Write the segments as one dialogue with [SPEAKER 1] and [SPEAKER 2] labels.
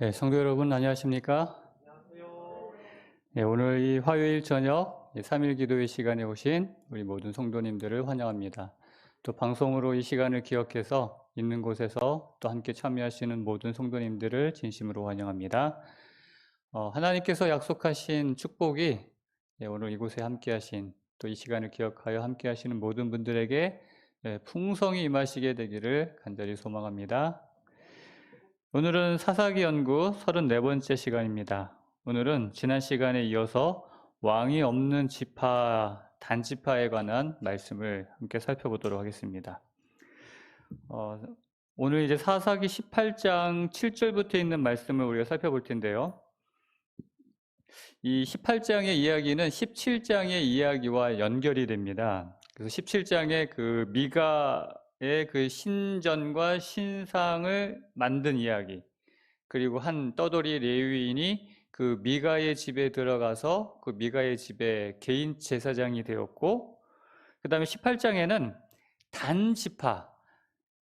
[SPEAKER 1] 네, 성도 여러분 안녕하십니까?
[SPEAKER 2] 안녕하세요.
[SPEAKER 1] 네, 오늘 이 화요일 저녁 3일 기도의 시간에 오신 우리 모든 성도님들을 환영합니다. 또 방송으로 이 시간을 기억해서 있는 곳에서 또 함께 참여하시는 모든 성도님들을 진심으로 환영합니다. 하나님께서 약속하신 축복이 오늘 이곳에 함께 하신 또 이 시간을 기억하여 함께 하시는 모든 분들에게 풍성히 임하시게 되기를 간절히 소망합니다. 오늘은 사사기 연구 34번째 시간입니다. 오늘은 지난 시간에 이어서 왕이 없는 지파, 단지파에 관한 말씀을 함께 살펴보도록 하겠습니다. 오늘 이제 사사기 18장 7절부터 있는 말씀을 우리가 살펴볼 텐데요. 이 18장의 이야기는 17장의 이야기와 연결이 됩니다. 그래서 17장의 그 미가의 그 신전과 신상을 만든 이야기, 그리고 한 떠돌이 레위인이 그 미가의 집에 들어가서 그 미가의 집에 개인 제사장이 되었고, 그 다음에 18장에는 단지파,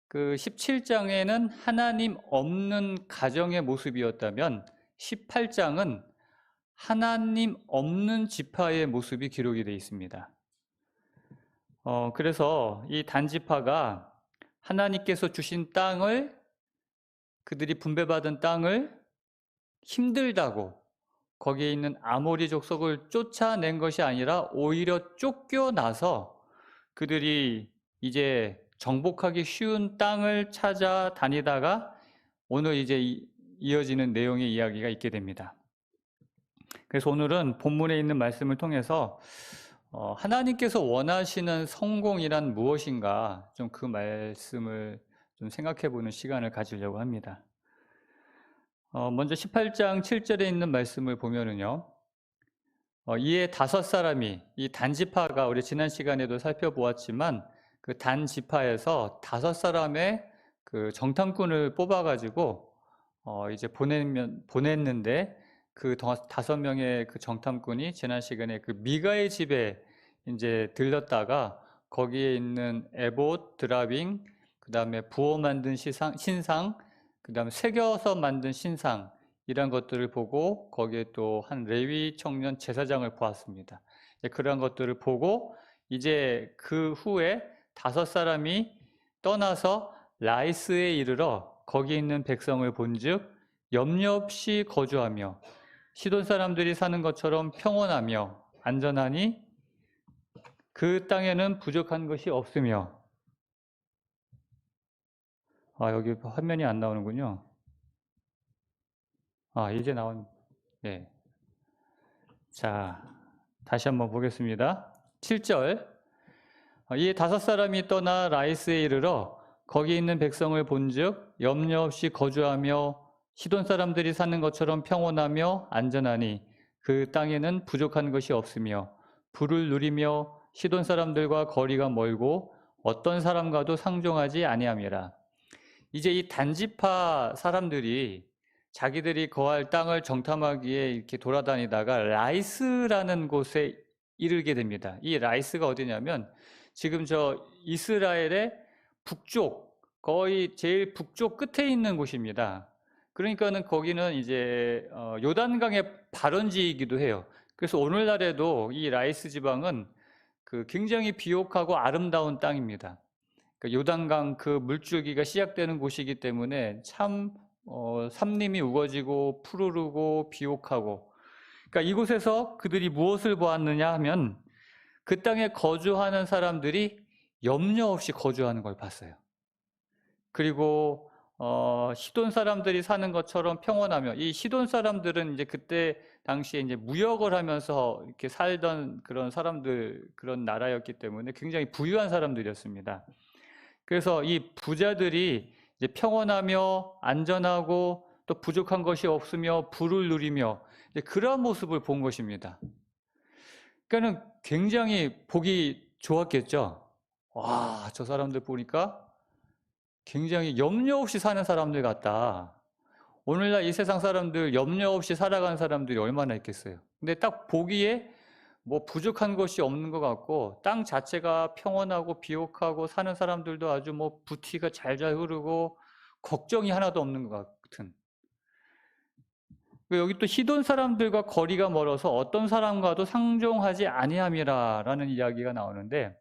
[SPEAKER 1] 그 17장에는 하나님 없는 가정의 모습이었다면 18장은 하나님 없는 지파의 모습이 기록이 되어 있습니다. 그래서 이 단지파가 하나님께서 주신 땅을, 그들이 분배받은 땅을 힘들다고 거기에 있는 아모리 족속을 쫓아낸 것이 아니라 오히려 쫓겨나서 그들이 이제 정복하기 쉬운 땅을 찾아다니다가 오늘 이제 이어지는 내용의 이야기가 있게 됩니다. 그래서 오늘은 본문에 있는 말씀을 통해서 하나님께서 원하시는 성공이란 무엇인가 좀 그 말씀을 좀 생각해 보는 시간을 가지려고 합니다. 먼저 18장 7절에 있는 말씀을 보면은요. 이에 5사람이, 이 단지파가 우리 지난 시간에도 살펴보았지만 그 단지파에서 5사람의 그 정탐꾼을 뽑아가지고 이제 보냈는데 그 5명의 그 정탐꾼이 지난 시간에 그 미가의 집에 이제 들렀다가 거기에 있는 에봇, 드라빙, 그 다음에 부어 만든 신상, 그 다음에 새겨서 만든 신상, 이런 것들을 보고 거기에 또 한 레위 청년 제사장을 보았습니다. 그러한 것들을 보고 이제 그 후에 5사람이 떠나서 라이스에 이르러 거기 있는 백성을 본즉 염려 없이 거주하며 시돈 사람들이 사는 것처럼 평온하며 안전하니 그 땅에는 부족한 것이 없으며. 여기 화면이 안 나오는군요. 이제 나온. 네. 자, 다시 한번 보겠습니다. 7절. 이에 5사람이 떠나 라이스에 이르러 거기 있는 백성을 본즉 염려 없이 거주하며 시돈 사람들이 사는 것처럼 평온하며 안전하니 그 땅에는 부족한 것이 없으며 부를 누리며 시돈 사람들과 거리가 멀고 어떤 사람과도 상종하지 아니함이라. 이제 이 단지파 사람들이 자기들이 거할 땅을 정탐하기에 이렇게 돌아다니다가 라이스라는 곳에 이르게 됩니다. 이 라이스가 어디냐면 지금 저 이스라엘의 북쪽, 거의 제일 북쪽 끝에 있는 곳입니다. 그러니까는 거기는 이제 요단강의 발원지이기도 해요. 그래서 오늘날에도 이 라이스 지방은 그 굉장히 비옥하고 아름다운 땅입니다. 요단강 그 물줄기가 시작되는 곳이기 때문에 참 삼림이 우거지고 푸르르고 비옥하고, 그러니까 이곳에서 그들이 무엇을 보았느냐 하면 그 땅에 거주하는 사람들이 염려 없이 거주하는 걸 봤어요. 그리고 시돈 사람들이 사는 것처럼 평온하며, 이 시돈 사람들은 이제 그때 당시에 이제 무역을 하면서 이렇게 살던 그런 사람들, 그런 나라였기 때문에 굉장히 부유한 사람들이었습니다. 그래서 이 부자들이 이제 평온하며 안전하고 또 부족한 것이 없으며 부를 누리며 그러한 모습을 본 것입니다. 그러니까는 굉장히 보기 좋았겠죠. 와, 저 사람들 보니까 굉장히 염려 없이 사는 사람들 같다. 오늘날 이 세상 사람들 염려 없이 살아가는 사람들이 얼마나 있겠어요. 근데 딱 보기에 뭐 부족한 것이 없는 것 같고 땅 자체가 평온하고 비옥하고 사는 사람들도 아주 뭐 부티가 잘잘 흐르고 걱정이 하나도 없는 것 같은. 여기 또 시돈 사람들과 거리가 멀어서 어떤 사람과도 상종하지 아니함이라라는 이야기가 나오는데,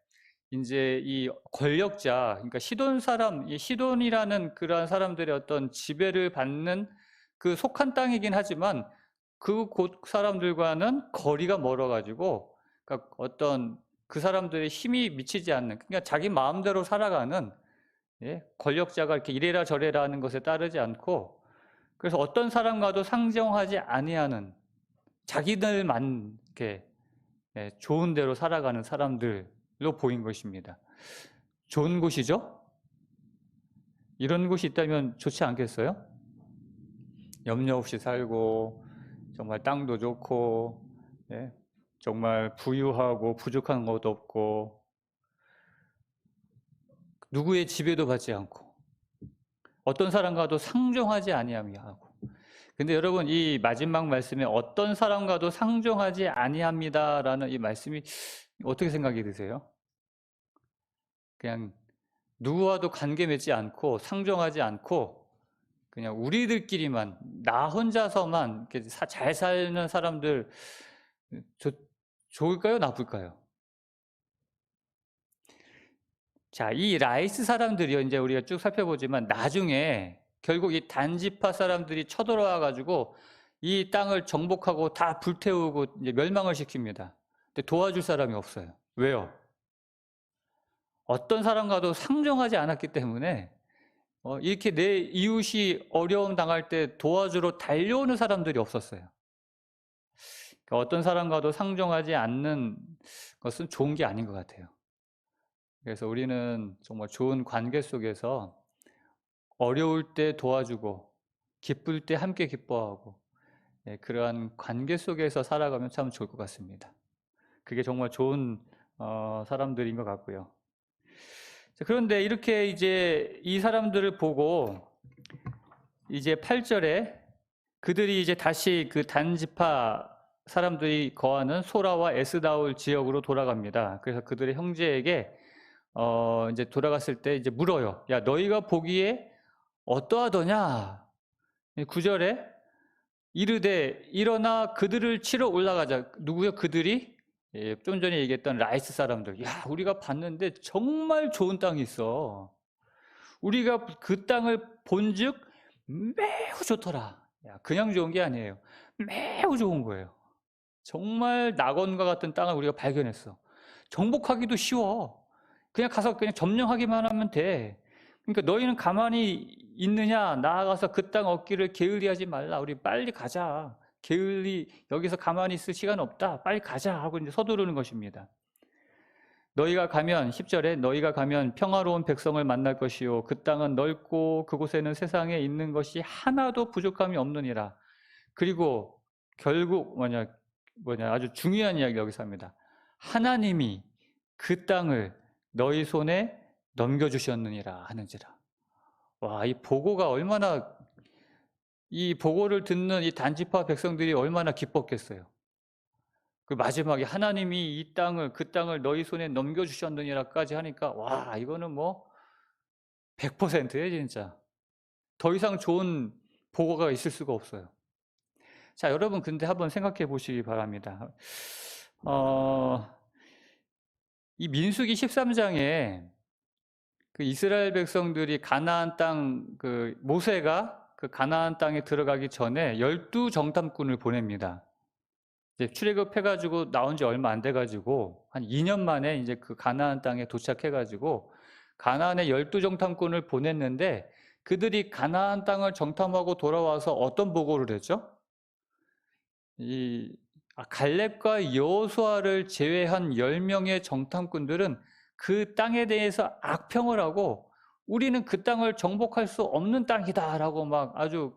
[SPEAKER 1] 이제 이 권력자, 그러니까 시돈 사람, 이 시돈이라는 그러한 사람들의 어떤 지배를 받는 그 속한 땅이긴 하지만 그 곳 사람들과는 거리가 멀어가지고, 그러니까 어떤 그 사람들의 힘이 미치지 않는, 그러니까 자기 마음대로 살아가는, 예? 권력자가 이렇게 이래라 저래라 하는 것에 따르지 않고, 그래서 어떤 사람과도 상종하지 아니하는, 자기들만 이렇게, 예, 좋은 대로 살아가는 사람들로 보인 것입니다. 좋은 곳이죠? 이런 곳이 있다면 좋지 않겠어요? 염려 없이 살고, 정말 땅도 좋고, 예? 정말 부유하고 부족한 것도 없고, 누구의 지배도 받지 않고, 어떤 사람과도 상종하지 아니하고. 근데 여러분, 이 마지막 말씀에 어떤 사람과도 상종하지 아니합니다라는 이 말씀이 어떻게 생각이 드세요? 그냥 누구와도 관계 맺지 않고 상종하지 않고 그냥 우리들끼리만, 나 혼자서만 이렇게 잘 사는 사람들, 좋을까요? 나쁠까요? 자, 이 라이스 사람들이요, 이제 우리가 쭉 살펴보지만 나중에 결국 이 단지파 사람들이 쳐들어와 가지고 이 땅을 정복하고 다 불태우고 이제 멸망을 시킵니다. 근데 도와줄 사람이 없어요. 왜요? 어떤 사람과도 상종하지 않았기 때문에 이렇게 내 이웃이 어려움 당할 때 도와주러 달려오는 사람들이 없었어요. 그러니까 어떤 사람과도 상종하지 않는 것은 좋은 게 아닌 것 같아요. 그래서 우리는 정말 좋은 관계 속에서 어려울 때 도와주고 기쁠 때 함께 기뻐하고, 예, 그러한 관계 속에서 살아가면 참 좋을 것 같습니다. 그게 정말 좋은 사람들인 것 같고요. 자, 그런데 이렇게 이제 이 사람들을 보고 이제 8절에 그들이 이제 다시 그 단지파 사람들이 거하는 소라와 에스다올 지역으로 돌아갑니다. 그래서 그들의 형제에게 이제 돌아갔을 때 이제 물어요. 야, 너희가 보기에 어떠하더냐? 9절에 이르되 일어나 그들을 치러 올라가자. 누구요? 그들이? 예, 좀 전에 얘기했던 라이스 사람들. 야, 우리가 봤는데 정말 좋은 땅이 있어. 우리가 그 땅을 본즉 매우 좋더라. 야, 그냥 좋은 게 아니에요. 매우 좋은 거예요. 정말 낙원과 같은 땅을 우리가 발견했어. 정복하기도 쉬워. 그냥 가서 그냥 점령하기만 하면 돼. 그러니까 너희는 가만히 있느냐? 나아가서 그 땅 얻기를 게을리하지 말라. 우리 빨리 가자. 게을리 여기서 가만히 있을 시간 없다. 빨리 가자 하고 이제 서두르는 것입니다. 너희가 가면 10절에 너희가 가면 평화로운 백성을 만날 것이요 그 땅은 넓고 그곳에는 세상에 있는 것이 하나도 부족함이 없느니라. 그리고 결국 뭐냐 아주 중요한 이야기 여기서 합니다. 하나님이 그 땅을 너희 손에 넘겨주셨느니라 하는지라. 와, 이 보고가 얼마나, 이 보고를 듣는 이 단지파 백성들이 얼마나 기뻤겠어요. 그 마지막에 하나님이 이 땅을, 그 땅을 너희 손에 넘겨주셨느니라까지 하니까, 와, 이거는 뭐 100%예요, 진짜. 더 이상 좋은 보고가 있을 수가 없어요. 자, 여러분, 근데 한번 생각해 보시기 바랍니다. 이 민수기 13장에 그 이스라엘 백성들이 가나안 땅, 그 모세가 그 가나안 땅에 들어가기 전에 12정탐꾼을 보냅니다. 이제 출애굽해가지고 나온 지 얼마 안 돼가지고 한 2년 만에 이제 그 가나안 땅에 도착해가지고 가나안에 12정탐꾼을 보냈는데 그들이 가나안 땅을 정탐하고 돌아와서 어떤 보고를 했죠? 갈렙과 여호수아를 제외한 10명의 정탐꾼들은 그 땅에 대해서 악평을 하고 우리는 그 땅을 정복할 수 없는 땅이다라고 막 아주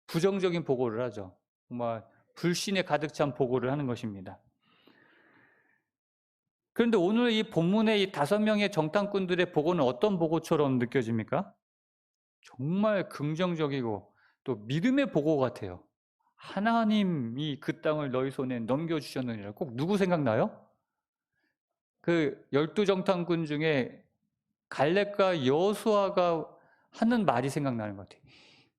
[SPEAKER 1] 부정적인 보고를 하죠. 정말 불신에 가득 찬 보고를 하는 것입니다. 그런데 오늘 이 본문의 이 5명의 정탐꾼들의 보고는 어떤 보고처럼 느껴집니까? 정말 긍정적이고 또 믿음의 보고 같아요. 하나님이 그 땅을 너희 손에 넘겨주셨느니라. 꼭 누구 생각나요? 그 12정탐꾼 중에 갈렙과 여호수아가 하는 말이 생각나는 것 같아요.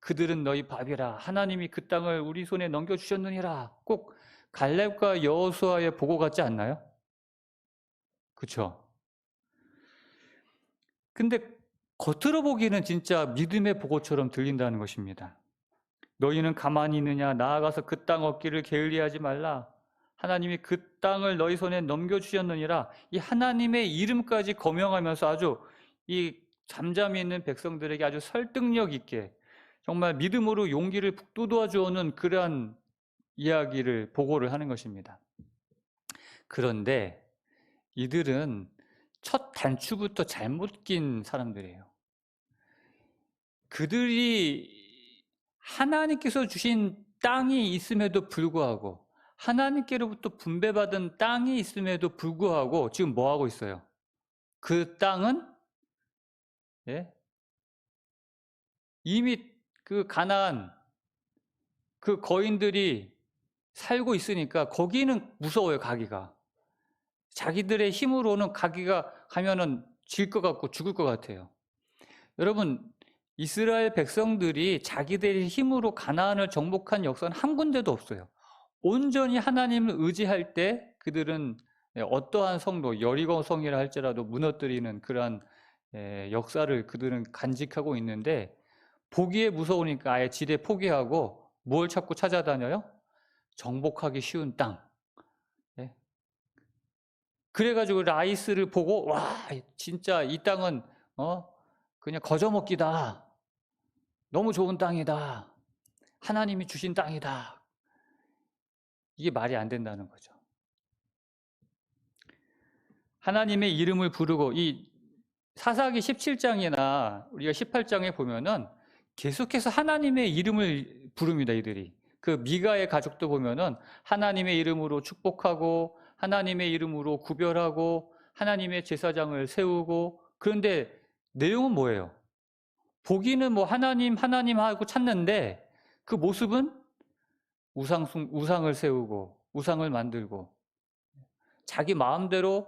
[SPEAKER 1] 그들은 너희 밥이라. 하나님이 그 땅을 우리 손에 넘겨주셨느니라. 꼭 갈렙과 여호수아의 보고 같지 않나요? 그렇죠? 근데 겉으로 보기에는 진짜 믿음의 보고처럼 들린다는 것입니다. 너희는 가만히 있느냐? 나아가서 그 땅 얻기를 게을리하지 말라. 하나님이 그 땅을 너희 손에 넘겨주셨느니라. 이 하나님의 이름까지 거명하면서 아주 이 잠잠히 있는 백성들에게 아주 설득력 있게 정말 믿음으로 용기를 북돋워 주는 그러한 이야기를 보고를 하는 것입니다. 그런데 이들은 첫 단추부터 잘못 낀 사람들이에요. 그들이 하나님께서 주신 땅이 있음에도 불구하고 하나님께로부터 분배받은 땅이 있음에도 불구하고 지금 뭐 하고 있어요? 그 땅은 이미 그 가나안 그 거인들이 살고 있으니까 거기는 무서워요, 가기가. 자기들의 힘으로는 가면은 질 것 같고 죽을 것 같아요. 여러분, 이스라엘 백성들이 자기들의 힘으로 가나안을 정복한 역사는 한 군데도 없어요. 온전히 하나님을 의지할 때 그들은 어떠한 성도, 여리고 성이라 할지라도 무너뜨리는 그러한 역사를 그들은 간직하고 있는데 보기에 무서우니까 아예 지대 포기하고 뭘 찾고 찾아다녀요? 정복하기 쉬운 땅. 그래가지고 라이스를 보고 와 진짜 이 땅은 그냥 거저먹기다. 너무 좋은 땅이다. 하나님이 주신 땅이다. 이게 말이 안 된다는 거죠. 하나님의 이름을 부르고 이 사사기 17장이나 우리가 18장에 보면은 계속해서 하나님의 이름을 부릅니다, 이들이. 그 미가의 가족도 보면은 하나님의 이름으로 축복하고 하나님의 이름으로 구별하고 하나님의 제사장을 세우고 그런데 내용은 뭐예요? 보기는 뭐 하나님 하고 찾는데 그 모습은 우상을 세우고 우상을 만들고 자기 마음대로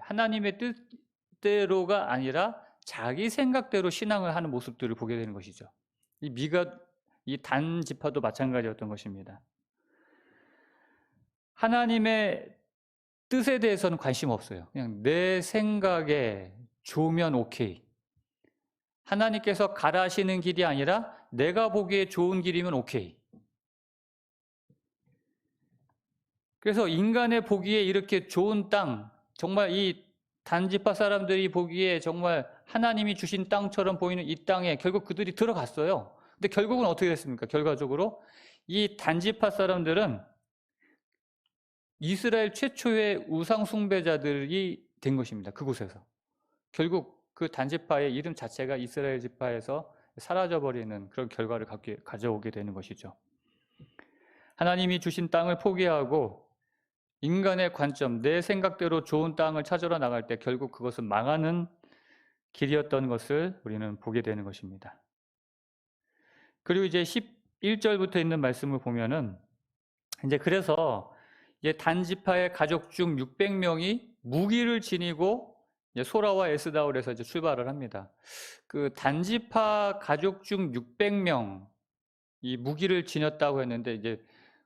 [SPEAKER 1] 하나님의 뜻대로가 아니라 자기 생각대로 신앙을 하는 모습들을 보게 되는 것이죠. 이 단 지파도 마찬가지였던 것입니다. 하나님의 뜻에 대해서는 관심 없어요. 그냥 내 생각에 좋으면 오케이. 하나님께서 가라시는 길이 아니라 내가 보기에 좋은 길이면 오케이. 그래서 인간의 보기에 이렇게 좋은 땅, 정말 이 단지파 사람들이 보기에 정말 하나님이 주신 땅처럼 보이는 이 땅에 결국 그들이 들어갔어요. 근데 결국은 어떻게 됐습니까? 결과적으로 이 단지파 사람들은 이스라엘 최초의 우상 숭배자들이 된 것입니다. 그곳에서. 결국 그 단지파의 이름 자체가 이스라엘 지파에서 사라져버리는 그런 결과를 가져오게 되는 것이죠. 하나님이 주신 땅을 포기하고 인간의 관점, 내 생각대로 좋은 땅을 찾으러 나갈 때 결국 그것은 망하는 길이었던 것을 우리는 보게 되는 것입니다. 그리고 이제 11절부터 있는 말씀을 보면은 이제 그래서 단지파의 가족 중 600명이 무기를 지니고 소라와 에스다올에서 이제 출발을 합니다. 그 단지파 가족 중 600명 이 무기를 지녔다고 했는데 이제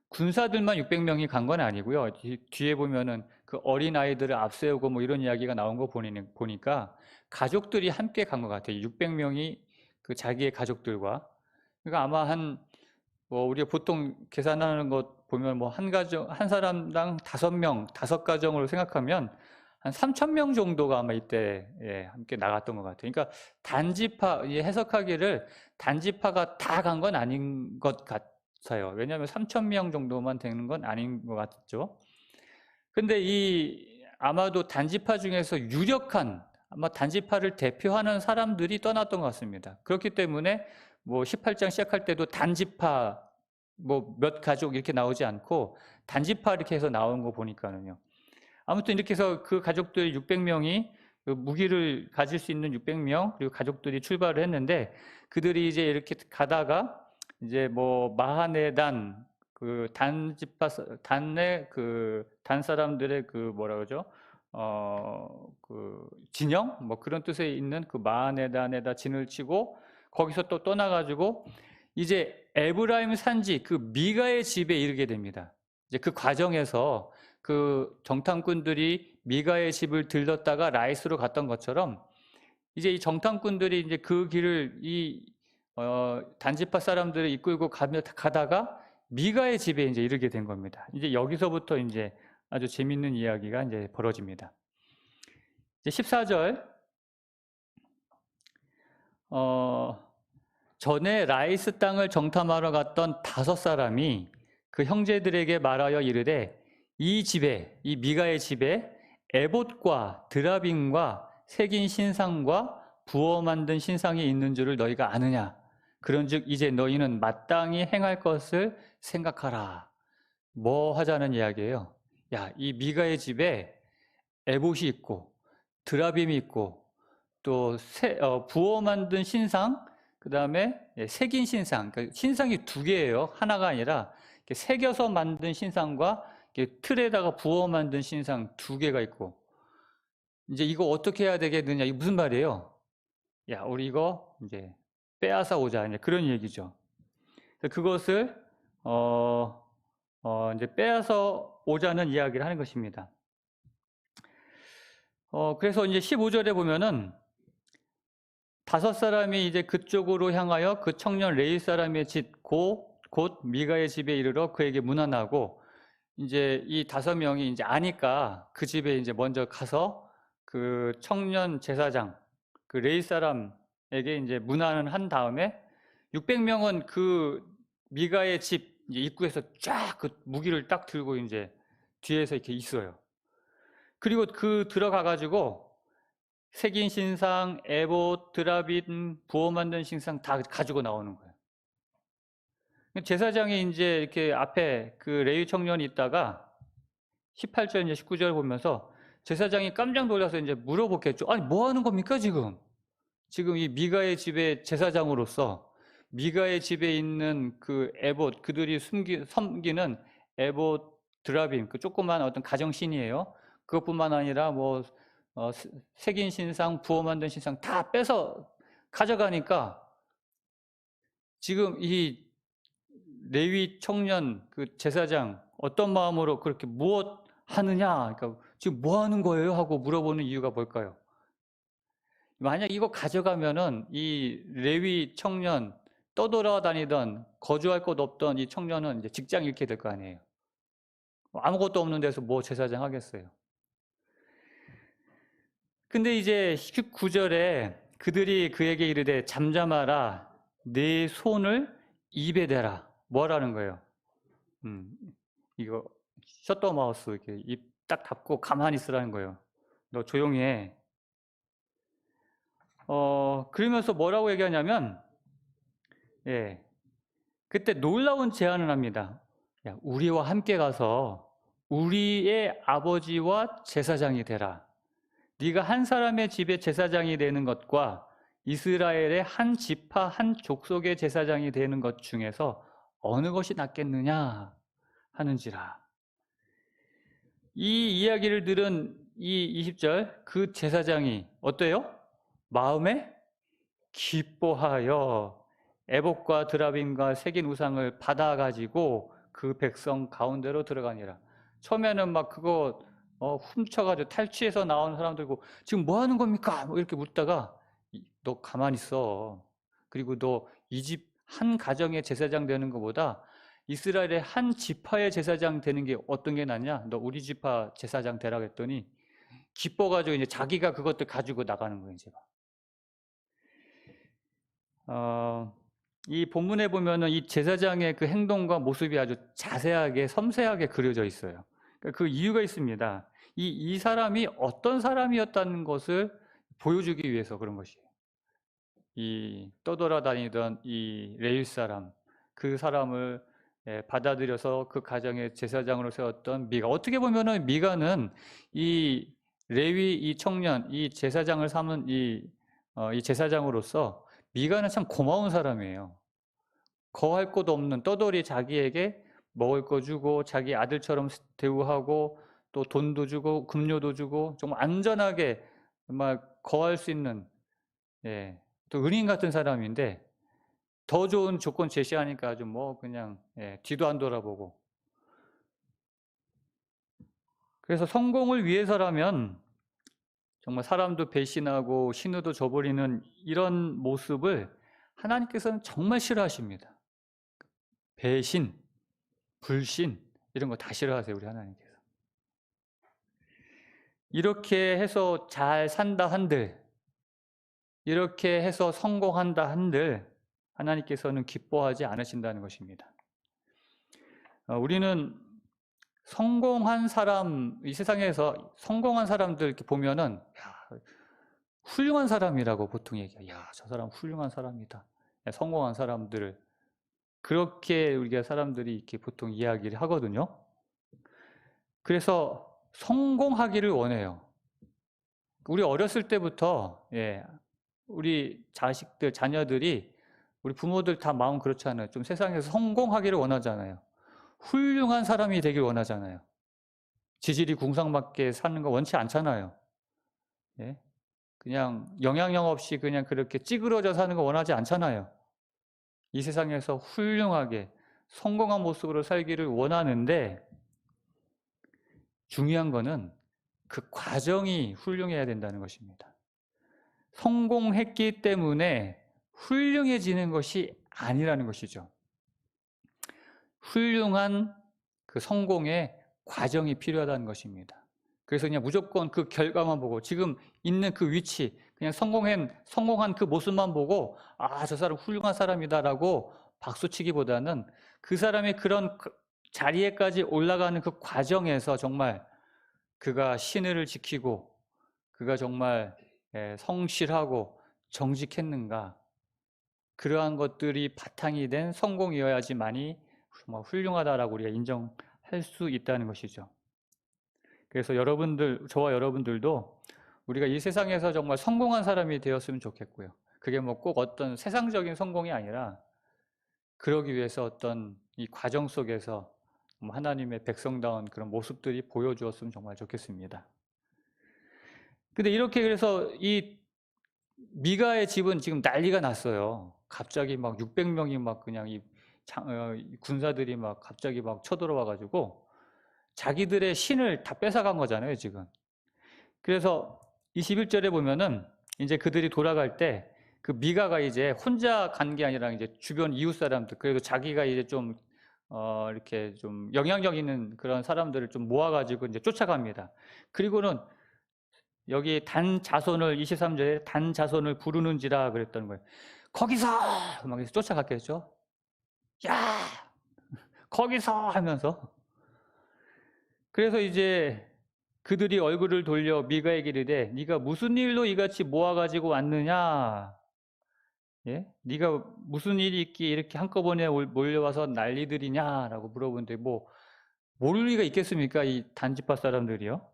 [SPEAKER 1] 군사들만 600명이 간 건 아니고요. 뒤에 보면은 그 어린 아이들을 앞세우고 뭐 이런 이야기가 나온 거 보니까 가족들이 함께 간 것 같아요. 600명이 그 자기의 가족들과. 그러니까 아마 뭐 우리가 보통 계산하는 것 보면 뭐 한 사람당 5명, 5가정으로 생각하면 한 3,000명 정도가 아마 이때 함께 나갔던 것 같아요. 그러니까 단지파, 해석하기를 단지파가 다 간 건 아닌 것 같아요. 왜냐하면 3,000명 정도만 되는 건 아닌 것 같죠. 근데 아마도 단지파 중에서 유력한 아마 단지파를 대표하는 사람들이 떠났던 것 같습니다. 그렇기 때문에 뭐 18장 시작할 때도 단지파 뭐 몇 가족 이렇게 나오지 않고 단지파 이렇게 해서 나온 거 보니까는요. 아무튼 이렇게 해서 그 가족들 600명이 그 무기를 가질 수 있는 600명 그리고 가족들이 출발을 했는데 그들이 이제 이렇게 가다가 이제 뭐 마하네단 그 단지파 단의 그 단 사람들의 그 뭐라 그러죠? 그 진영 뭐 그런 뜻에 있는 그 마하네단에다 진을 치고 거기서 또 떠나가지고 이제 에브라임 산지 그 미가의 집에 이르게 됩니다. 이제 그 과정에서 그 정탐꾼들이 미가의 집을 들렀다가 라이스로 갔던 것처럼 이제 이 정탐꾼들이 이제 그 길을 단지파 사람들을 이끌고 가다가 미가의 집에 이제 이르게 된 겁니다. 이제 여기서부터 이제 아주 재밌는 이야기가 이제 벌어집니다. 이제 14절, 전에 라이스 땅을 정탐하러 갔던 5사람이 그 형제들에게 말하여 이르되 이 집에, 이 미가의 집에 에봇과 드라빔과 새긴 신상과 부어 만든 신상이 있는 줄을 너희가 아느냐? 그런즉 이제 너희는 마땅히 행할 것을 생각하라. 뭐 하자는 이야기예요? 야, 이 미가의 집에 에봇이 있고 드라빔이 있고 또 부어 만든 신상, 그 다음에 새긴 신상, 그러니까 신상이 2개예요. 하나가 아니라 새겨서 만든 신상과 틀에다가 부어 만든 신상 2개가 있고, 이제 이거 어떻게 해야 되겠느냐? 이게 무슨 말이에요? 야, 우리 이거 이제 빼앗아 오자. 이제 그런 얘기죠. 그것을 이제 빼앗아 오자는 이야기를 하는 것입니다. 그래서 이제 15절에 보면은 5사람이 이제 그쪽으로 향하여 그 청년 레위 사람의 집 곧 미가의 집에 이르러 그에게 문안하고, 이제 이 5명이 이제 아니까 그 집에 이제 먼저 가서 그 청년 제사장 그 레위 사람에게 이제 문안을 한 다음에 600명은 그 미가의 집 이제 입구에서 쫙 그 무기를 딱 들고 이제 뒤에서 이렇게 있어요. 그리고 그 들어가 가지고 새긴 신상, 에봇, 드라빔, 부어 만든 신상 다 가지고 나오는 거예요. 제사장이 이제 이렇게 앞에 그 레위 청년이 있다가 18절 이제 19절 보면서 제사장이 깜짝 놀라서 이제 물어보겠죠. 아니 뭐 하는 겁니까 지금? 지금 이 미가의 집의 제사장으로서 미가의 집에 있는 그 에봇, 그들이 섬기는 에봇, 드라빔, 그 조그만 어떤 가정신이에요. 그것뿐만 아니라 뭐 새긴 신상, 부어 만든 신상 다 빼서 가져가니까 지금 이 레위 청년 그 제사장 어떤 마음으로 그렇게 무엇 하느냐, 그러니까 지금 뭐 하는 거예요? 하고 물어보는 이유가 뭘까요? 만약 이거 가져가면은 이 레위 청년 떠돌아다니던 거주할 곳 없던 이 청년은 이제 직장 잃게 될 거 아니에요. 아무것도 없는 데서 뭐 제사장 하겠어요. 근데 이제 19절에 그들이 그에게 이르되 잠잠하라, 네 손을 입에 대라. 뭐라는 거예요? 이거 셧더 마우스 이렇게 입 딱 닫고 가만히 있으라는 거예요. 너 조용히 해. 그러면서 뭐라고 얘기하냐면, 예, 그때 놀라운 제안을 합니다. 야, 우리와 함께 가서 우리의 아버지와 제사장이 되라. 네가 한 사람의 집의 제사장이 되는 것과 이스라엘의 한 지파 한 족속의 제사장이 되는 것 중에서 어느 것이 낫겠느냐 하는지라. 이 이야기를 들은 이 20절 그 제사장이 어때요? 마음에 기뻐하여 에봇과 드라빔과 새긴 우상을 받아가지고 그 백성 가운데로 들어가니라. 처음에는 막 그거 훔쳐가지고 탈취해서 나온 사람들고 지금 뭐 하는 겁니까? 뭐 이렇게 묻다가 너 가만히 있어. 그리고 너 이 집 한 가정의 제사장 되는 것보다 이스라엘의 한 지파의 제사장 되는 게 어떤 게 낫냐? 너 우리 지파 제사장 되라 그랬더니 기뻐가지고 이제 자기가 그것들 가지고 나가는 거예요, 이제. 이 본문에 보면은 이 제사장의 그 행동과 모습이 아주 자세하게 섬세하게 그려져 있어요. 그러니까 그 이유가 있습니다. 이 사람이 어떤 사람이었다는 것을 보여주기 위해서 그런 것이에요. 이 떠돌아다니던 이 레위 사람, 그 사람을 받아들여서 그 가정의 제사장으로 세웠던 미가. 어떻게 보면은 미가는 이 레위 이 청년, 이 제사장을 삼은 이 제사장으로서 미가는 참 고마운 사람이에요. 거할 곳 없는 떠돌이 자기에게 먹을 거 주고 자기 아들처럼 대우하고 또 돈도 주고 급료도 주고 정말 안전하게 정말 거할 수 있는, 예, 또 은인 같은 사람인데 더 좋은 조건 제시하니까 아주 뭐 그냥 뒤도 안 돌아보고. 그래서 성공을 위해서라면 정말 사람도 배신하고 신우도 저버리는 이런 모습을 하나님께서는 정말 싫어하십니다. 배신, 불신 이런 거 다 싫어하세요, 우리 하나님께서. 이렇게 해서 잘 산다 한들, 이렇게 해서 성공한다 한들 하나님께서는 기뻐하지 않으신다는 것입니다. 우리는 성공한 사람, 이 세상에서 성공한 사람들 이렇게 보면은 야, 훌륭한 사람이라고 보통 얘기해요. 야, 저 사람 훌륭한 사람이다. 야, 성공한 사람들을 그렇게 우리가 사람들이 이렇게 보통 이야기를 하거든요. 그래서 성공하기를 원해요. 우리 어렸을 때부터 우리 자식들, 자녀들이 우리 부모들 다 마음 그렇잖아요. 좀 세상에서 성공하기를 원하잖아요. 훌륭한 사람이 되길 원하잖아요. 지질이 궁상맞게 사는 거 원치 않잖아요. 예? 그냥 영향력 없이 그냥 그렇게 찌그러져 사는 거 원하지 않잖아요. 이 세상에서 훌륭하게 성공한 모습으로 살기를 원하는데 중요한 거는 그 과정이 훌륭해야 된다는 것입니다. 성공했기 때문에 훌륭해지는 것이 아니라는 것이죠. 훌륭한 그 성공의 과정이 필요하다는 것입니다. 그래서 그냥 무조건 그 결과만 보고 지금 있는 그 위치, 그냥 성공한 그 모습만 보고 아, 저 사람 훌륭한 사람이다라고 박수치기보다는 그 사람이 그런 자리에까지 올라가는 그 과정에서 정말 그가 신의를 지키고 그가 정말 성실하고 정직했는가, 그러한 것들이 바탕이 된 성공이어야지만이 정말 훌륭하다라고 우리가 인정할 수 있다는 것이죠. 그래서 여러분들, 저와 여러분들도 우리가 이 세상에서 정말 성공한 사람이 되었으면 좋겠고요. 그게 뭐 꼭 어떤 세상적인 성공이 아니라 그러기 위해서 어떤 이 과정 속에서 하나님의 백성다운 그런 모습들이 보여주었으면 정말 좋겠습니다. 근데 이렇게 그래서 이 미가의 집은 지금 난리가 났어요. 갑자기 막 600명이 막 그냥 이 군사들이 막 갑자기 막 쳐들어와가지고 자기들의 신을 다 뺏어간 거잖아요, 지금. 그래서 21절에 보면은 이제 그들이 돌아갈 때 그 미가가 이제 혼자 간 게 아니라 이제 주변 이웃 사람들, 그래도 자기가 이제 좀 이렇게 좀 영향력 있는 그런 사람들을 좀 모아가지고 이제 쫓아갑니다. 그리고는 여기 단 자손을 23절에 단 자손을 부르는지라 그랬던 거예요. 거기서 막 쫓아갔겠죠. 야, 거기서 하면서. 그래서 이제 그들이 얼굴을 돌려 미가에게 이르되 네가 무슨 일로 이같이 모아가지고 왔느냐? 예? 네가 무슨 일이 있기에 이렇게 한꺼번에 몰려와서 난리들이냐라고 물어보는데 뭐 모를 리가 있겠습니까? 이 단지파 사람들이요.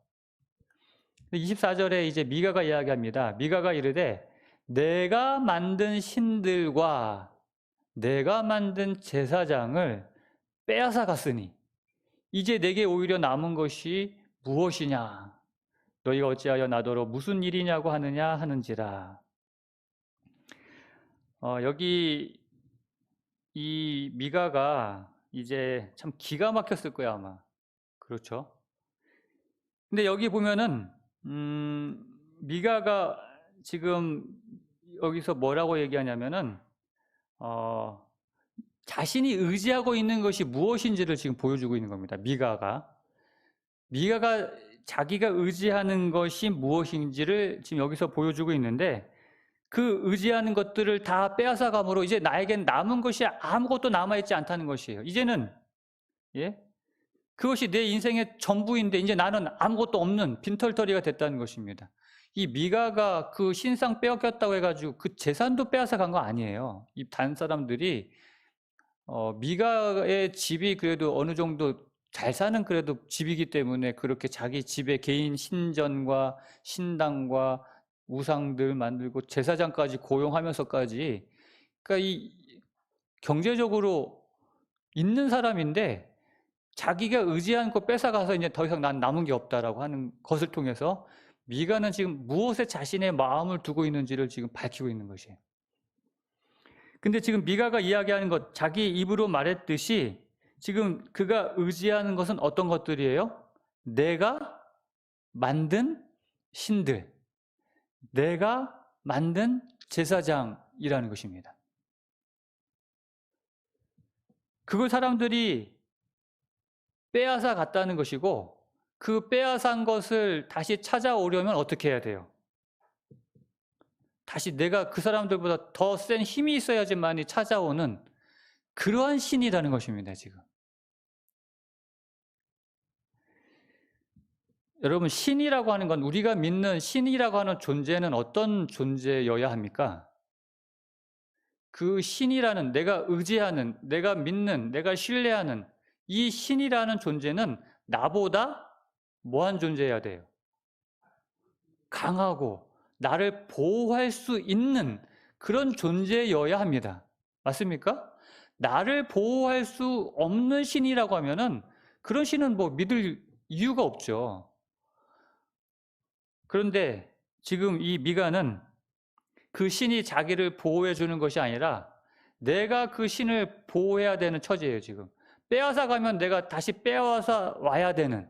[SPEAKER 1] 24절에 이제 미가가 이야기합니다. 미가가 이르되 내가 만든 신들과 내가 만든 제사장을 빼앗아 갔으니 이제 내게 오히려 남은 것이 무엇이냐? 너희가 어찌하여 나더러 무슨 일이냐고 하느냐 하는지라. 여기 이 미가가 이제 참 기가 막혔을 거야 아마. 그렇죠? 근데 여기 보면은 미가가 지금 여기서 뭐라고 얘기하냐면은 자신이 의지하고 있는 것이 무엇인지를 지금 보여주고 있는 겁니다. 미가가 자기가 의지하는 것이 무엇인지를 지금 여기서 보여주고 있는데 그 의지하는 것들을 다 빼앗아 감으로 이제 나에겐 남은 것이 아무것도 남아있지 않다는 것이에요. 이제는 그것이 내 인생의 전부인데 이제 나는 아무것도 없는 빈털터리가 됐다는 것입니다. 이 미가가 그 신상 빼앗겼다고 해가지고 그 재산도 빼앗아 간 거 아니에요. 이 단 사람들이 미가의 집이 그래도 어느 정도 잘 사는 그래도 집이기 때문에 그렇게 자기 집에 개인 신전과 신당과 우상들 만들고 제사장까지 고용하면서까지, 그러니까 이 경제적으로 있는 사람인데 자기가 의지한 거 뺏어가서 이제 더 이상 난 남은 게 없다라고 하는 것을 통해서 미가는 지금 무엇에 자신의 마음을 두고 있는지를 지금 밝히고 있는 것이에요. 근데 지금 미가가 이야기하는 것, 자기 입으로 말했듯이 지금 그가 의지하는 것은 어떤 것들이에요? 내가 만든 신들, 내가 만든 제사장이라는 것입니다. 그걸 사람들이 빼앗아 갔다는 것이고, 그 빼앗은 것을 다시 찾아오려면 어떻게 해야 돼요? 다시 내가 그 사람들보다 더 센 힘이 있어야지만이 찾아오는 그러한 신이라는 것입니다, 지금. 여러분, 신이라고 하는 건, 우리가 믿는 신이라고 하는 존재는 어떤 존재여야 합니까? 그 신이라는, 내가 의지하는, 내가 믿는, 내가 신뢰하는 이 신이라는 존재는 나보다 뭐한 존재여야 돼요? 강하고 나를 보호할 수 있는 그런 존재여야 합니다. 맞습니까? 나를 보호할 수 없는 신이라고 하면은 그런 신은 뭐 믿을 이유가 없죠. 그런데 지금 이 미가는 그 신이 자기를 보호해 주는 것이 아니라 내가 그 신을 보호해야 되는 처지예요, 지금. 빼앗아 가면 내가 다시 빼앗아 와야 되는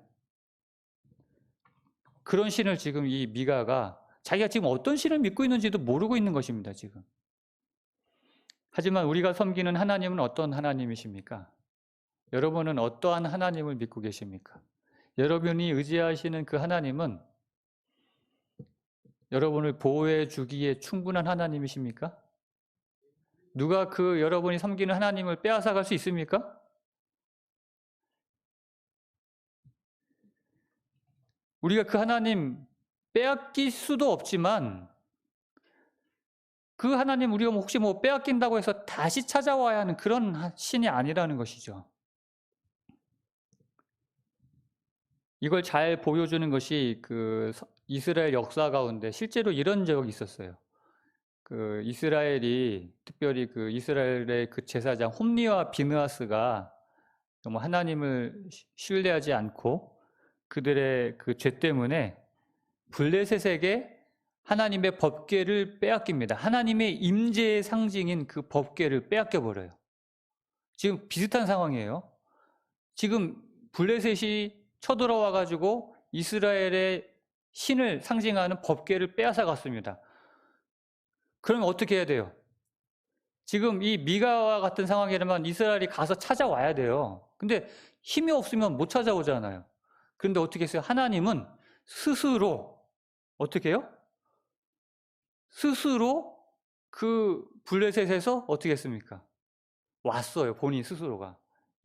[SPEAKER 1] 그런 신을 지금 이 미가가 자기가 지금 어떤 신을 믿고 있는지도 모르고 있는 것입니다, 지금. 하지만 우리가 섬기는 하나님은 어떤 하나님이십니까? 여러분은 어떠한 하나님을 믿고 계십니까? 여러분이 의지하시는 그 하나님은 여러분을 보호해 주기에 충분한 하나님이십니까? 누가 그 여러분이 섬기는 하나님을 빼앗아 갈 수 있습니까? 우리가 그 하나님 빼앗길 수도 없지만 그 하나님 우리가 혹시 뭐 빼앗긴다고 해서 다시 찾아와야 하는 그런 신이 아니라는 것이죠. 이걸 잘 보여주는 것이 그 이스라엘 역사 가운데 실제로 이런 적이 있었어요. 그 이스라엘이 특별히 그 이스라엘의 그 제사장 홈리와 비느하스가 정말 하나님을 신뢰하지 않고 그들의 그 죄 때문에 블레셋에게 하나님의 법궤를 빼앗깁니다. 하나님의 임재의 상징인 그 법궤를 빼앗겨 버려요. 지금 비슷한 상황이에요. 지금 블레셋이 쳐들어와 가지고 이스라엘의 신을 상징하는 법궤를 빼앗아 갔습니다. 그러면 어떻게 해야 돼요? 지금 이 미가와 같은 상황이라면 이스라엘이 가서 찾아와야 돼요. 근데 힘이 없으면 못 찾아오잖아요. 그런데 어떻게 했어요? 하나님은 스스로 어떻게 해요? 스스로 그 블레셋에서 어떻게 했습니까? 왔어요. 본인 스스로가.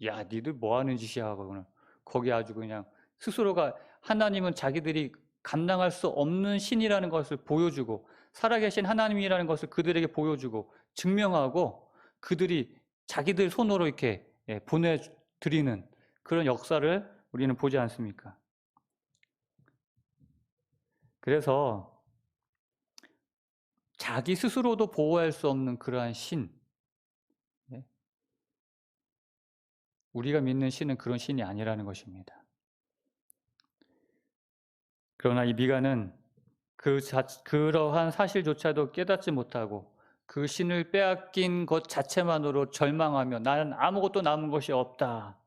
[SPEAKER 1] 야, 니들 뭐 하는 짓이야 하고는 거기 아주 그냥 스스로가 하나님은 자기들이 감당할 수 없는 신이라는 것을 보여주고 살아계신 하나님이라는 것을 그들에게 보여주고 증명하고 그들이 자기들 손으로 이렇게 보내드리는 그런 역사를 우리는 보지 않습니까? 그래서 자기 스스로도 보호할 수 없는 그러한 신, 우리가 믿는 신은 그런 신이 아니라는 것입니다. 그러나 이 미가는 그러한 사실조차도 깨닫지 못하고 그 신을 빼앗긴 것 자체만으로 절망하며 나는 아무것도 남은 것이 없다.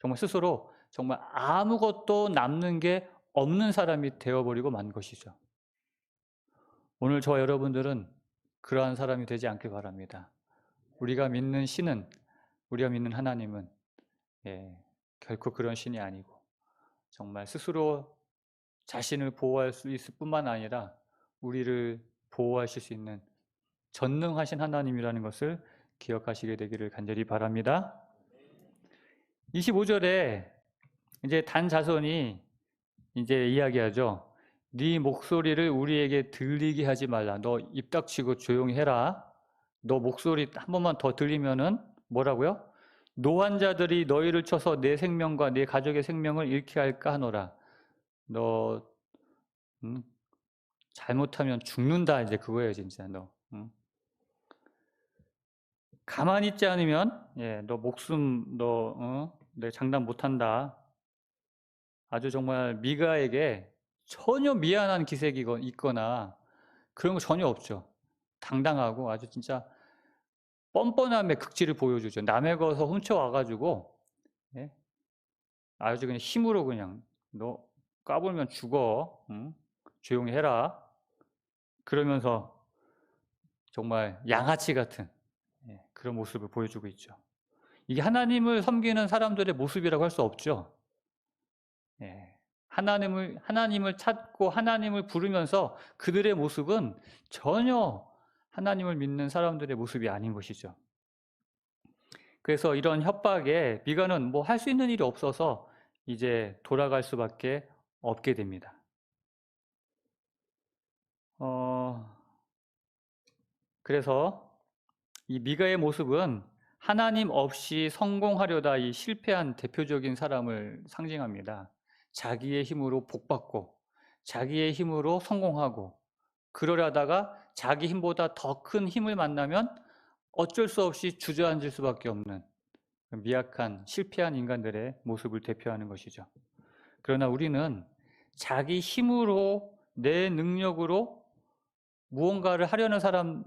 [SPEAKER 1] 정말 스스로 정말 아무것도 남는 게 없는 사람이 되어버리고 만 것이죠. 오늘 저와 여러분들은 그러한 사람이 되지 않길 바랍니다. 우리가 믿는 신은, 우리가 믿는 하나님은 결코 그런 신이 아니고 정말 스스로 자신을 보호할 수 있을 뿐만 아니라 우리를 보호하실 수 있는 전능하신 하나님이라는 것을 기억하시게 되기를 간절히 바랍니다. 25절에 이제 단 자손이 이제 이야기하죠. 네 목소리를 우리에게 들리게 하지 말라. 너 입 닥치고 조용히 해라. 너 목소리 한 번만 더 들리면은 뭐라고요? 노한 자들이 너희를 쳐서 내 생명과 내 가족의 생명을 잃게 할까 하노라. 너 잘못하면 죽는다 이제 그거예요 진짜 너. 가만히 있지 않으면 너 목숨 내 장담 못한다. 아주 정말 미가에게 전혀 미안한 기색이 있거나 그런 거 전혀 없죠. 당당하고 아주 진짜 뻔뻔함의 극치를 보여주죠. 남의 것을 훔쳐와가지고, 예? 아주 그냥 힘으로 그냥, 너 까불면 죽어. 응? 조용히 해라. 그러면서 정말 양아치 같은, 예, 그런 모습을 보여주고 있죠. 이게 하나님을 섬기는 사람들의 모습이라고 할 수 없죠. 예. 하나님을 찾고 하나님을 부르면서 그들의 모습은 전혀 하나님을 믿는 사람들의 모습이 아닌 것이죠. 그래서 이런 협박에 미가는 뭐 할 수 있는 일이 없어서 이제 돌아갈 수밖에 없게 됩니다. 그래서 이 미가의 모습은 하나님 없이 성공하려다 이 실패한 대표적인 사람을 상징합니다. 자기의 힘으로 복받고 자기의 힘으로 성공하고 그러려다가 자기 힘보다 더 큰 힘을 만나면 어쩔 수 없이 주저앉을 수밖에 없는 미약한 실패한 인간들의 모습을 대표하는 것이죠. 그러나 우리는 자기 힘으로 내 능력으로 무언가를 하려는 사람,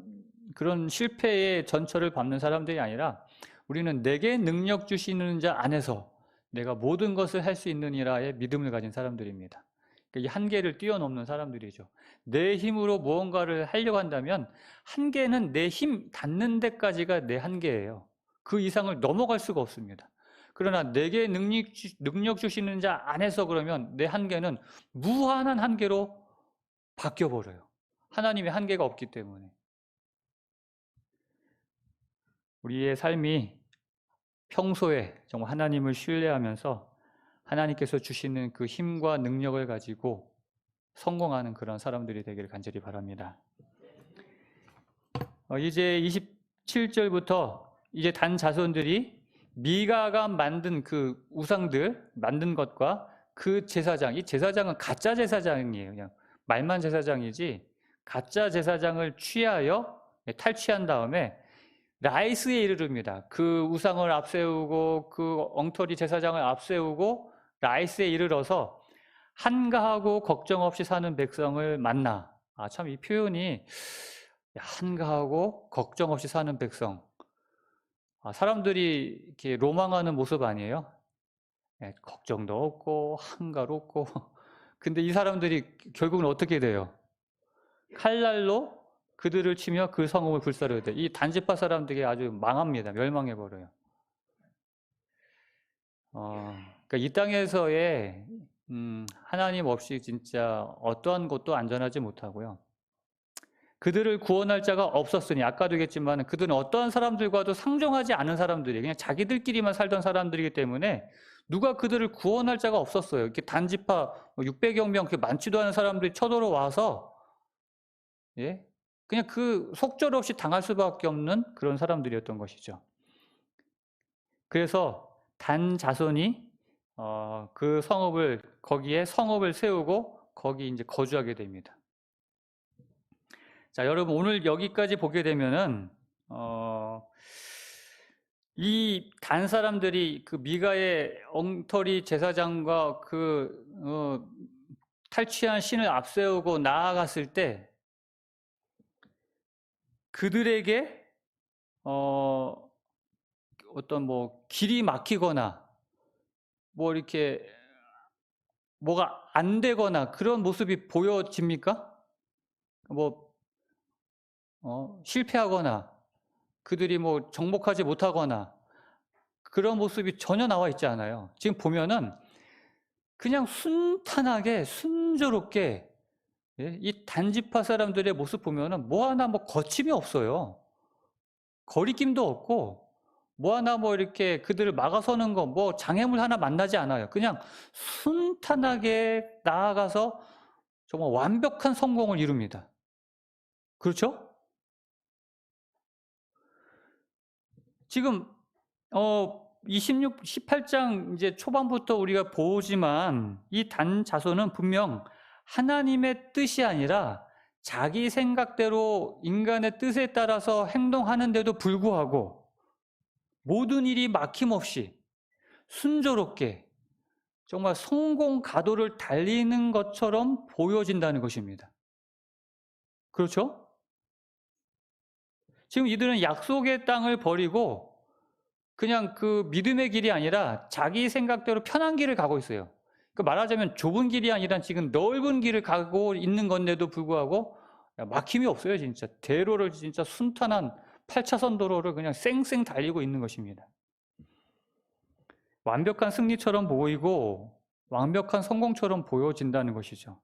[SPEAKER 1] 그런 실패의 전철을 밟는 사람들이 아니라 우리는 내게 능력 주시는 자 안에서 내가 모든 것을 할 수 있느니라의 믿음을 가진 사람들입니다. 이 한계를 뛰어넘는 사람들이죠. 내 힘으로 무언가를 하려고 한다면 한계는 내 힘 닿는 데까지가 내 한계예요. 그 이상을 넘어갈 수가 없습니다. 그러나 내게 능력 주시는 자 안에서 그러면 내 한계는 무한한 한계로 바뀌어버려요. 하나님의 한계가 없기 때문에. 우리의 삶이 평소에 정말 하나님을 신뢰하면서 하나님께서 주시는 그 힘과 능력을 가지고 성공하는 그런 사람들이 되기를 간절히 바랍니다. 이제 27절부터 이제 단 자손들이 미가가 만든 그 우상들 만든 것과 그 제사장, 이 제사장은 가짜 제사장이에요. 그냥 말만 제사장이지 가짜 제사장을 취하여 탈취한 다음에 라이스에 이르릅니다. 그 우상을 앞세우고 그 엉터리 제사장을 앞세우고 라이스에 이르러서 한가하고 걱정 없이 사는 백성을 만나. 참 이 표현이 한가하고 걱정 없이 사는 백성. 사람들이 이렇게 로망하는 모습 아니에요? 걱정도 없고 한가롭고. 근데 이 사람들이 결국은 어떻게 돼요? 칼날로 그들을 치며 그 성읍을 불사르게 돼. 이 단지파 사람들이 아주 망합니다. 멸망해버려요. 그러니까 이 땅에서의 하나님 없이 진짜 어떠한 곳도 안전하지 못하고요. 그들을 구원할 자가 없었으니 아까도 얘기했지만 그들은 어떠한 사람들과도 상종하지 않은 사람들이에요. 그냥 자기들끼리만 살던 사람들이기 때문에 누가 그들을 구원할 자가 없었어요. 이렇게 단지파 600여 명 많지도 않은 사람들이 쳐들어와서 예? 그냥 그 속절없이 당할 수밖에 없는 그런 사람들이었던 것이죠. 그래서 단 자손이 그 성읍을 거기에 성읍을 세우고 거기 이제 거주하게 됩니다. 자, 여러분 오늘 여기까지 보게 되면은 이 단 사람들이 그 미가의 엉터리 제사장과 그 탈취한 신을 앞세우고 나아갔을 때 그들에게 어떤 뭐 길이 막히거나 뭐 이렇게 뭐가 안 되거나 그런 모습이 보여집니까? 뭐 실패하거나 그들이 뭐 정복하지 못하거나 그런 모습이 전혀 나와 있지 않아요. 지금 보면은 그냥 순탄하게 순조롭게 이 단지파 사람들의 모습 보면은 뭐 하나 뭐 거침이 없어요. 거리낌도 없고 뭐 하나 뭐 이렇게 그들을 막아서는 거 뭐 장애물 하나 만나지 않아요. 그냥 순탄하게 나아가서 정말 완벽한 성공을 이룹니다. 그렇죠? 지금 18장 이제 초반부터 우리가 보지만 이 단 자손은 분명 하나님의 뜻이 아니라 자기 생각대로 인간의 뜻에 따라서 행동하는데도 불구하고 모든 일이 막힘없이 순조롭게 정말 성공 가도를 달리는 것처럼 보여진다는 것입니다. 그렇죠? 지금 이들은 약속의 땅을 버리고 그냥 그 믿음의 길이 아니라 자기 생각대로 편한 길을 가고 있어요. 그 말하자면 좁은 길이 아니라 지금 넓은 길을 가고 있는 건데도 불구하고 막힘이 없어요, 진짜. 대로를 진짜 순탄한 8차선 도로를 그냥 쌩쌩 달리고 있는 것입니다. 완벽한 승리처럼 보이고 완벽한 성공처럼 보여진다는 것이죠.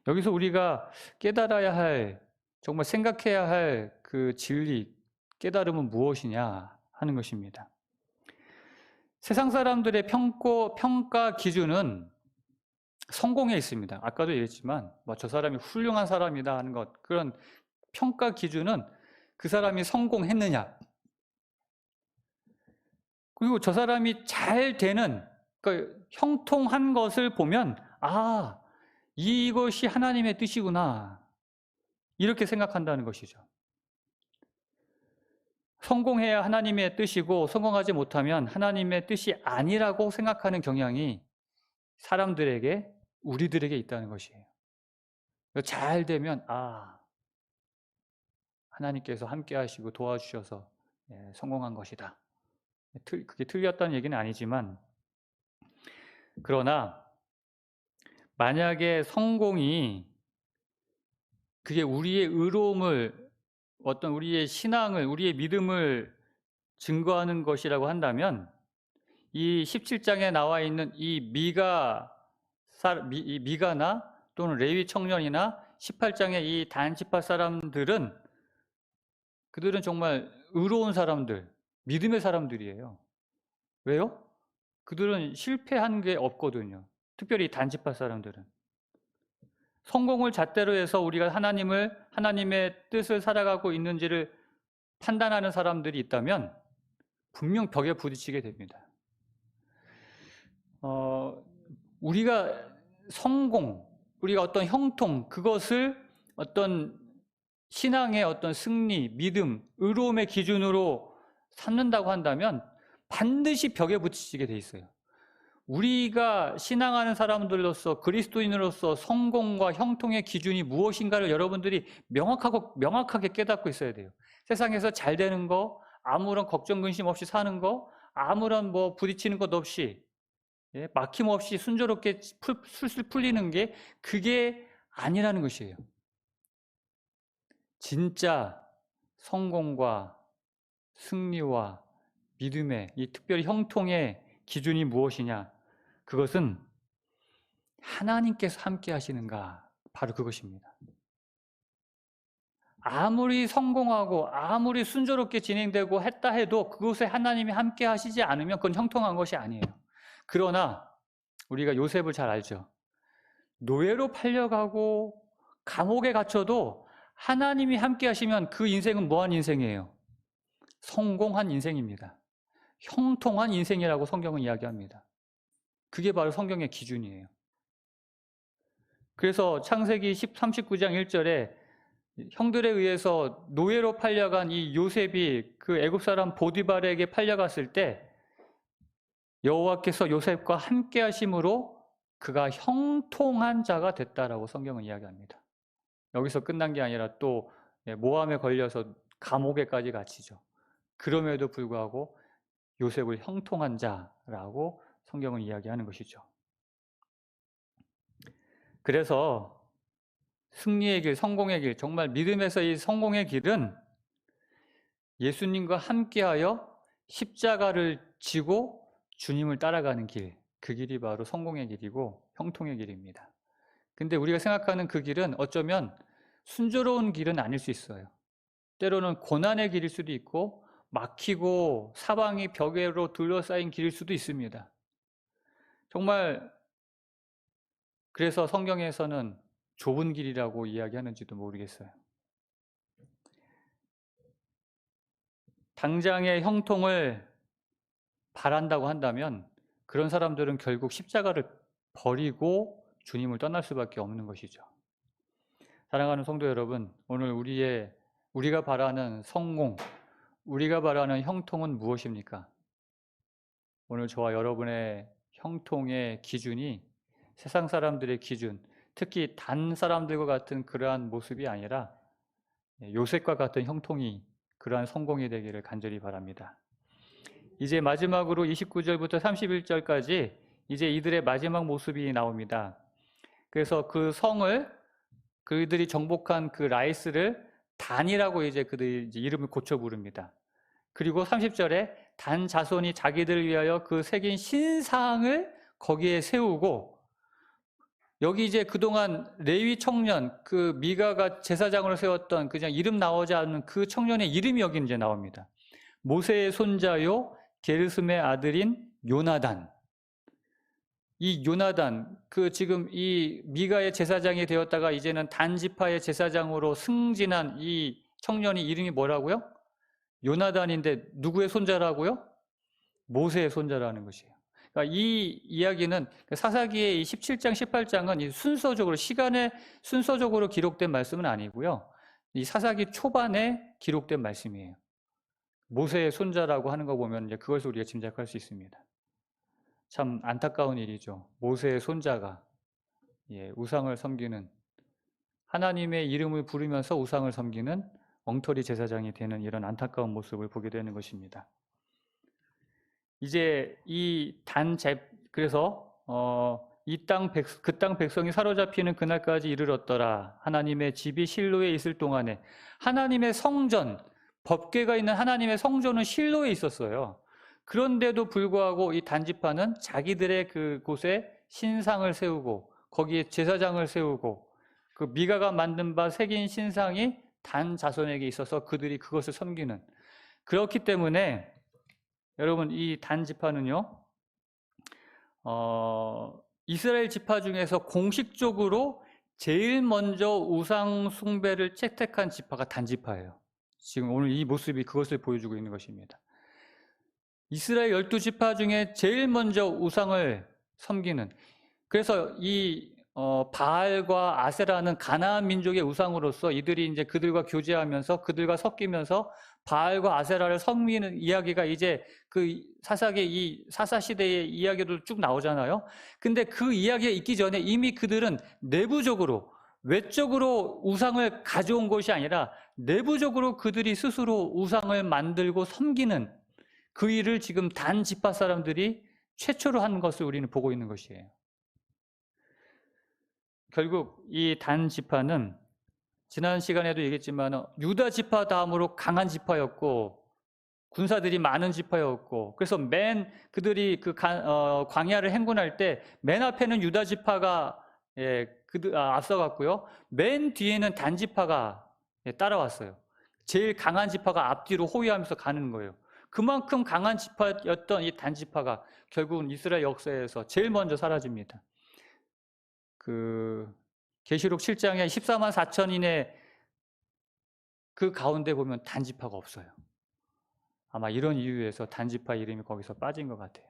[SPEAKER 1] 여기서 우리가 깨달아야 할, 정말 생각해야 할 그 진리, 깨달음은 무엇이냐 하는 것입니다. 세상 사람들의 평가 기준은 성공에 있습니다. 아까도 얘기했지만 저 사람이 훌륭한 사람이다 하는 것, 그런 평가 기준은 그 사람이 성공했느냐, 그리고 저 사람이 잘 되는, 그러니까 형통한 것을 보면 이것이 하나님의 뜻이구나, 이렇게 생각한다는 것이죠. 성공해야 하나님의 뜻이고 성공하지 못하면 하나님의 뜻이 아니라고 생각하는 경향이 사람들에게, 우리들에게 있다는 것이에요. 잘 되면 하나님께서 함께 하시고 도와주셔서 성공한 것이다. 그게 틀렸다는 얘기는 아니지만, 그러나 만약에 성공이 그게 우리의 의로움을, 어떤 우리의 신앙을, 우리의 믿음을 증거하는 것이라고 한다면, 이 17장에 나와 있는 이 미가나 또는 레위 청년이나 18장의 이 단지파 사람들은, 그들은 정말 의로운 사람들, 믿음의 사람들이에요. 왜요? 그들은 실패한 게 없거든요. 특별히 단지파 사람들은. 성공을 잣대로 해서 우리가 하나님의 뜻을 살아가고 있는지를 판단하는 사람들이 있다면 분명 벽에 부딪히게 됩니다. 우리가 우리가 어떤 형통, 그것을 어떤 신앙의 어떤 승리, 믿음, 의로움의 기준으로 삼는다고 한다면 반드시 벽에 부딪히게 돼 있어요. 우리가 신앙하는 사람들로서, 그리스도인으로서 성공과 형통의 기준이 무엇인가를 여러분들이 명확하게 깨닫고 있어야 돼요. 세상에서 잘 되는 거, 아무런 걱정 근심 없이 사는 거, 아무런 부딪히는 것 없이, 막힘없이 순조롭게 술술 풀리는 게, 그게 아니라는 것이에요. 진짜 성공과 승리와 믿음의, 이 특별히 형통의 기준이 무엇이냐? 그것은 하나님께서 함께 하시는가, 바로 그것입니다. 아무리 성공하고 아무리 순조롭게 진행되고 했다 해도 그곳에 하나님이 함께 하시지 않으면 그건 형통한 것이 아니에요. 그러나 우리가 요셉을 잘 알죠. 노예로 팔려가고 감옥에 갇혀도 하나님이 함께 하시면 그 인생은 뭐한 인생이에요? 성공한 인생입니다. 형통한 인생이라고 성경은 이야기합니다. 그게 바로 성경의 기준이에요. 그래서 창세기 39장 1절에 형들에 의해서 노예로 팔려간 이 요셉이 그 애굽 사람 보디발에게 팔려갔을 때 여호와께서 요셉과 함께 하심으로 그가 형통한 자가 됐다라고 성경은 이야기합니다. 여기서 끝난 게 아니라 또 모함에 걸려서 감옥에까지 갇히죠. 그럼에도 불구하고 요셉을 형통한 자라고 성경은 이야기하는 것이죠. 그래서 승리의 길, 성공의 길, 정말 믿음에서 이 성공의 길은 예수님과 함께하여 십자가를 지고 주님을 따라가는 길, 그 길이 바로 성공의 길이고 형통의 길입니다. 근데 우리가 생각하는 그 길은 어쩌면 순조로운 길은 아닐 수 있어요. 때로는 고난의 길일 수도 있고 막히고 사방이 벽으로 둘러싸인 길일 수도 있습니다. 정말 그래서 성경에서는 좁은 길이라고 이야기하는지도 모르겠어요. 당장의 형통을 바란다고 한다면 그런 사람들은 결국 십자가를 버리고 주님을 떠날 수밖에 없는 것이죠. 사랑하는 성도 여러분, 오늘 우리가 바라는 성공, 우리가 바라는 형통은 무엇입니까? 오늘 저와 여러분의 형통의 기준이 세상 사람들의 기준, 특히 단 사람들과 같은 그러한 모습이 아니라 요셉과 같은 형통이 그러한 성공이 되기를 간절히 바랍니다. 이제 마지막으로 29절부터 31절까지 이제 이들의 마지막 모습이 나옵니다. 그래서 그 성을 그들이 정복한 그 라이스를 단이라고 이제 그들이 이제 이름을 고쳐 부릅니다. 그리고 30절에 단 자손이 자기들을 위하여 그 새긴 신상을 거기에 세우고, 여기 이제 그동안 레위 청년 그 미가가 제사장으로 세웠던 그냥 이름 나오지 않는 그 청년의 이름이 여기 이제 나옵니다. 모세의 손자요 게르솜의 아들인 요나단. 이 요나단, 그 지금 이 미가의 제사장이 되었다가 이제는 단 지파의 제사장으로 승진한 이 청년이 이름이 뭐라고요? 요나단인데 누구의 손자라고요? 모세의 손자라는 것이에요. 그러니까 이 이야기는 사사기의 17장, 18장은 순서적으로 시간에 순서적으로 기록된 말씀은 아니고요. 이 사사기 초반에 기록된 말씀이에요. 모세의 손자라고 하는 거 보면 이제 그것을 우리가 짐작할 수 있습니다. 참 안타까운 일이죠. 모세의 손자가 우상을 섬기는, 하나님의 이름을 부르면서 우상을 섬기는 엉터리 제사장이 되는 이런 안타까운 모습을 보게 되는 것입니다. 이제 그래서 그 땅 백성이 사로잡히는 그날까지 이르렀더라. 하나님의 집이 실로에 있을 동안에 하나님의 성전, 법궤가 있는 하나님의 성전은 실로에 있었어요. 그런데도 불구하고 이 단지파는 자기들의 그곳에 신상을 세우고 거기에 제사장을 세우고 그 미가가 만든 바 새긴 신상이 단 자손에게 있어서 그들이 그것을 섬기는, 그렇기 때문에 여러분 이 단 지파는요 이스라엘 지파 중에서 공식적으로 제일 먼저 우상 숭배를 채택한 지파가 단 지파예요. 지금 오늘 이 모습이 그것을 보여주고 있는 것입니다. 이스라엘 12지파 중에 제일 먼저 우상을 섬기는, 그래서 이 바알과 아세라는 가나안 민족의 우상으로서 이들이 이제 그들과 교제하면서 그들과 섞이면서 바알과 아세라를 섬기는 이야기가 이제 그 이 사사 시대의 이야기도 쭉 나오잖아요. 근데 그 이야기가 있기 전에 이미 그들은 내부적으로, 외적으로 우상을 가져온 것이 아니라 내부적으로 그들이 스스로 우상을 만들고 섬기는 그 일을 지금 단 지파 사람들이 최초로 한 것을 우리는 보고 있는 것이에요. 결국 이 단 지파는 지난 시간에도 얘기했지만 유다 지파 다음으로 강한 지파였고 군사들이 많은 지파였고, 그래서 그들이 광야를 행군할 때 맨 앞에는 유다 지파가 앞서갔고요. 맨 뒤에는 단 지파가 따라왔어요. 제일 강한 지파가 앞뒤로 호위하면서 가는 거예요. 그만큼 강한 지파였던 이 단 지파가 결국은 이스라엘 역사에서 제일 먼저 사라집니다. 계시록 7장에 14만 4천인의 그 가운데 보면 단 지파가 없어요. 아마 이런 이유에서 단 지파 이름이 거기서 빠진 것 같아요.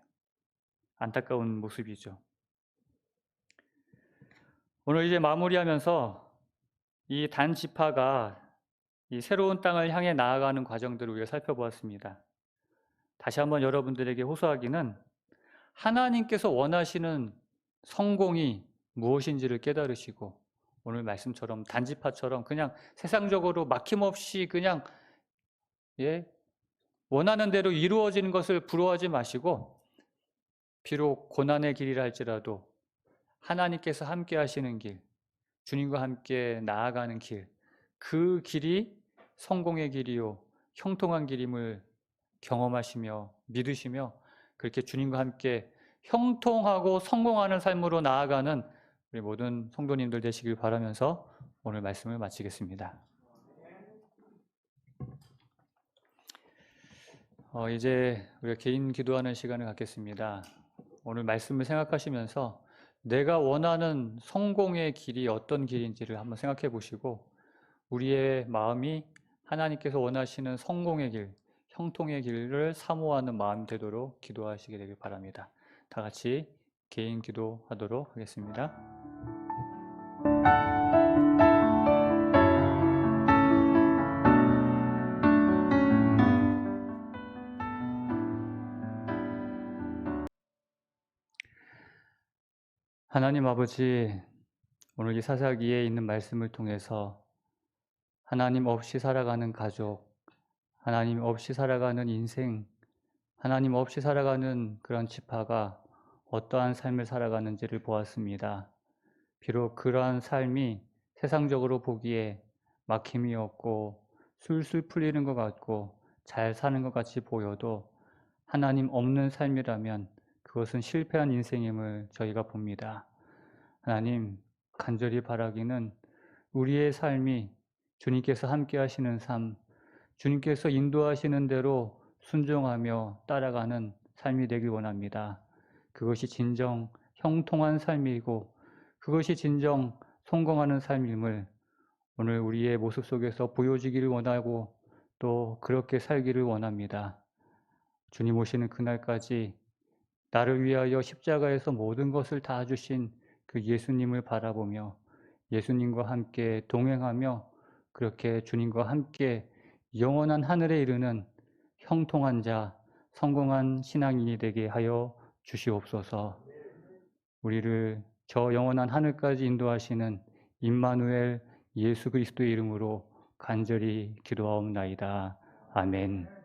[SPEAKER 1] 안타까운 모습이죠. 오늘 이제 마무리하면서 이 단 지파가 이 새로운 땅을 향해 나아가는 과정들을 우리가 살펴보았습니다. 다시 한번 여러분들에게 호소하기는, 하나님께서 원하시는 성공이 무엇인지를 깨달으시고 오늘 말씀처럼 단지파처럼 그냥 세상적으로 막힘없이 그냥 원하는 대로 이루어지는 것을 부러워하지 마시고, 비록 고난의 길이라 할지라도 하나님께서 함께 하시는 길, 주님과 함께 나아가는 길, 그 길이 성공의 길이요 형통한 길임을 경험하시며 믿으시며 그렇게 주님과 함께 형통하고 성공하는 삶으로 나아가는 우리 모든 성도님들 되시길 바라면서 오늘 말씀을 마치겠습니다. 이제 우리가 개인 기도하는 시간을 갖겠습니다. 오늘 말씀을 생각하시면서 내가 원하는 성공의 길이 어떤 길인지를 한번 생각해 보시고, 우리의 마음이 하나님께서 원하시는 성공의 길, 형통의 길을 사모하는 마음 되도록 기도하시게 되길 바랍니다. 다 같이 개인 기도하도록 하겠습니다. 하나님 아버지, 오늘 이 사사기에 있는 말씀을 통해서 하나님 없이 살아가는 가족, 하나님 없이 살아가는 인생, 하나님 없이 살아가는 그런 지파가 어떠한 삶을 살아가는지를 보았습니다. 비록 그러한 삶이 세상적으로 보기에 막힘이 없고 술술 풀리는 것 같고 잘 사는 것 같이 보여도 하나님 없는 삶이라면 그것은 실패한 인생임을 저희가 봅니다. 하나님, 간절히 바라기는 우리의 삶이 주님께서 함께 하시는 삶, 주님께서 인도하시는 대로 순종하며 따라가는 삶이 되길 원합니다. 그것이 진정 형통한 삶이고 그것이 진정 성공하는 삶임을 오늘 우리의 모습 속에서 보여지기를 원하고 또 그렇게 살기를 원합니다. 주님 오시는 그날까지 나를 위하여 십자가에서 모든 것을 다 주신 그 예수님을 바라보며 예수님과 함께 동행하며 그렇게 주님과 함께 영원한 하늘에 이르는 형통한 자, 성공한 신앙인이 되게 하여 주시옵소서. 우리를 저 영원한 하늘까지 인도하시는 임마누엘 예수 그리스도의 이름으로 간절히 기도하옵나이다. 아멘.